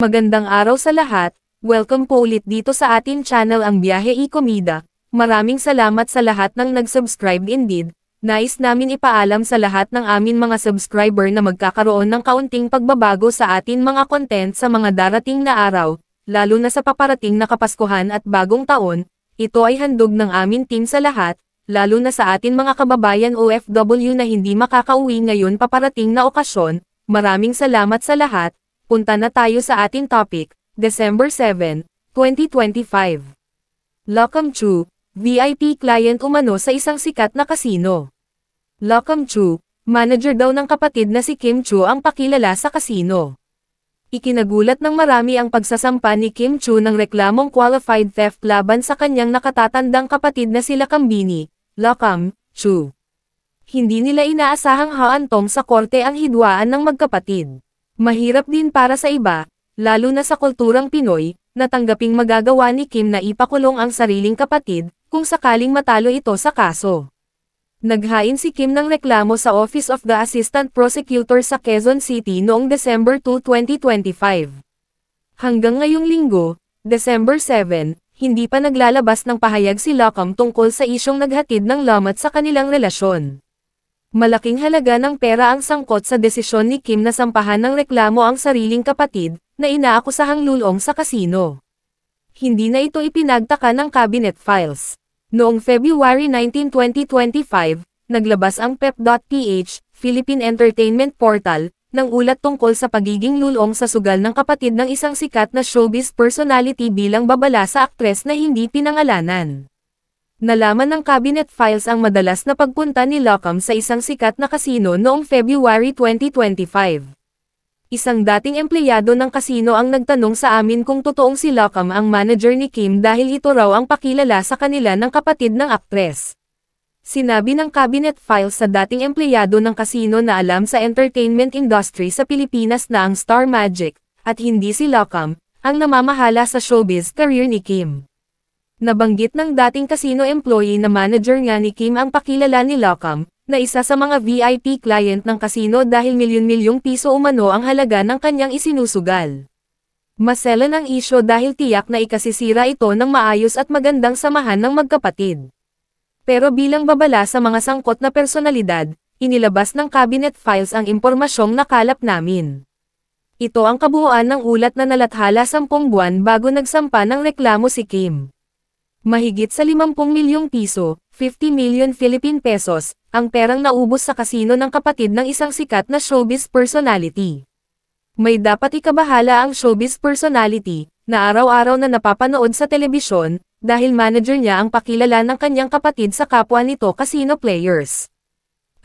Magandang araw sa lahat, welcome po ulit dito sa atin channel ang Biyahe i-Komida. Maraming salamat sa lahat ng nag-subscribe indeed. Nais namin ipaalam sa lahat ng amin mga subscriber na magkakaroon ng kaunting pagbabago sa atin mga content sa mga darating na araw, lalo na sa paparating na Kapaskuhan at Bagong Taon. Ito ay handog ng amin team sa lahat, lalo na sa atin mga kababayan OFW na hindi makakauwi ngayon paparating na okasyon. Maraming salamat sa lahat. Punta na tayo sa ating topic, December 7, 2025. Lockham Chu, VIP client umano sa isang sikat na kasino. Lockham Chu, manager daw ng kapatid na si Kim Chu ang pakilala sa kasino. Ikinagulat ng marami ang pagsasampa ni Kim Chu ng reklamong qualified theft laban sa kanyang nakatatandang kapatid na sila Kambini, Lockham Chu. Hindi nila inaasahang haantong sa korte ang hidwaan ng magkapatid. Mahirap din para sa iba, lalo na sa kulturang Pinoy, na tanggaping magagawa ni Kim na ipakulong ang sariling kapatid, kung sakaling matalo ito sa kaso. Naghain si Kim ng reklamo sa Office of the Assistant Prosecutor sa Quezon City noong December 2, 2025. Hanggang ngayong linggo, December 7, hindi pa naglalabas ng pahayag si Lockham tungkol sa isyong naghatid ng lamat sa kanilang relasyon. Malaking halaga ng pera ang sangkot sa desisyon ni Kim na sampahan ng reklamo ang sariling kapatid, na inaakusahang lulong sa kasino. Hindi na ito ipinagtaka ng cabinet files. Noong February 19, 2025, naglabas ang PEP.ph, Philippine Entertainment Portal, ng ulat tungkol sa pagiging lulong sa sugal ng kapatid ng isang sikat na showbiz personality bilang babala sa aktres na hindi pinangalanan. Nalaman ng cabinet files ang madalas na pagpunta ni Lockham sa isang sikat na kasino noong February 2025. Isang dating empleyado ng kasino ang nagtanong sa amin kung totoong si Lockham ang manager ni Kim dahil ito raw ang pakilala sa kanila ng kapatid ng aktres. Sinabi ng cabinet files sa dating empleyado ng kasino na alam sa entertainment industry sa Pilipinas na ang Star Magic, at hindi si Lockham, ang namamahala sa showbiz career ni Kim. Nabanggit ng dating casino employee na manager nga ni Kim ang pakilala ni Lockham, na isa sa mga VIP client ng casino dahil milyon-milyong piso umano ang halaga ng kanyang isinusugal. Maselan ang isyo dahil tiyak na ikasisira ito ng maayos at magandang samahan ng magkapatid. Pero bilang babala sa mga sangkot na personalidad, inilabas ng cabinet files ang impormasyong nakalap namin. Ito ang kabuuan ng ulat na nalathala 10 buwan bago nagsampa ng reklamo si Kim. Mahigit sa 50 milyong piso, 50 million Philippine pesos, ang perang naubos sa kasino ng kapatid ng isang sikat na showbiz personality. May dapat ikabahala ang showbiz personality, na araw-araw na napapanood sa telebisyon, dahil manager niya ang pakilala ng kanyang kapatid sa kapwa nito casino players.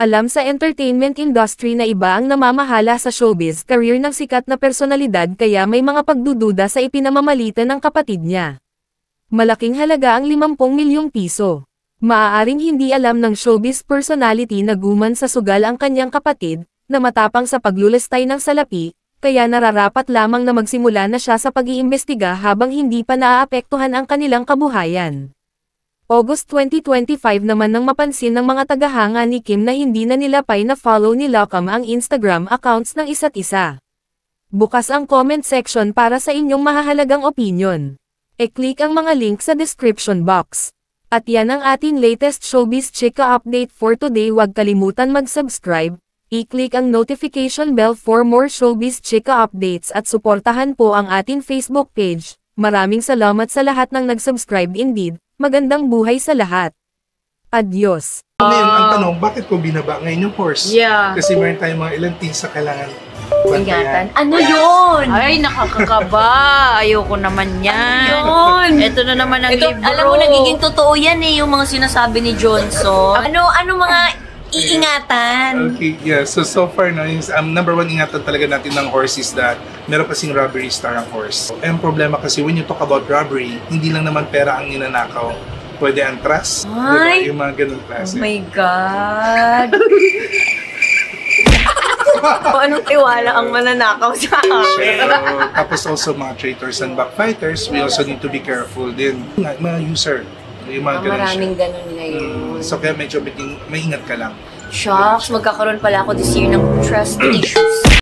Alam sa entertainment industry na iba ang namamahala sa showbiz career ng sikat na personalidad kaya may mga pagdududa sa ipinamamalitan ng kapatid niya. Malaking halaga ang 50 milyong piso. Maaaring hindi alam ng showbiz personality na guman sa sugal ang kanyang kapatid, na matapang sa paglulustay ng salapi, kaya nararapat lamang na magsimula na siya sa pag-iimbestiga habang hindi pa naaapektuhan ang kanilang kabuhayan. August 2025 naman nang mapansin ng mga tagahanga ni Kim na hindi na nila na-follow ni Lockham ang Instagram accounts ng isa't isa. Bukas ang comment section para sa inyong mahahalagang opinion. E-click ang mga link sa description box. At yan ang ating latest showbiz chika update for today. Huwag kalimutan mag-subscribe, i-click ang notification bell for more showbiz chika updates at suportahan po ang ating Facebook page. Maraming salamat sa lahat ng nag-subscribe indeed. Magandang buhay sa lahat. Adios. Ngayon, ang tanong, bakit ko binaba ngayon yung horse? Yeah. Kasi meron tayong mga ilang things sa kailangan bantayan. Ano yun? Ay, nakakakaba. Ayoko naman yan. Yun! Ito na naman ang Ito, libro. alam mo, nagiging totoo yan eh, yung mga sinasabi ni Johnson. Ano mga iingatan? Okay, yeah. So far, no, yung, number one ingatan talaga natin ng horse is that meron kasing robbery star ang horse. Ang problema kasi when you talk about robbery, hindi lang naman pera ang ninanakaw. Pwede ang trust, diba? Yung mga ganun klase. Oh my God! Anong tiwala ang mananakaw sa akin? Tapos also mga traitors and backfighters, we also need to be careful din. Mga user, yung mga ganun Maraming siya. ganun ngayon. So kaya medyo maingat ka lang. Shucks, magkakaroon pala ako this year ng trust issues.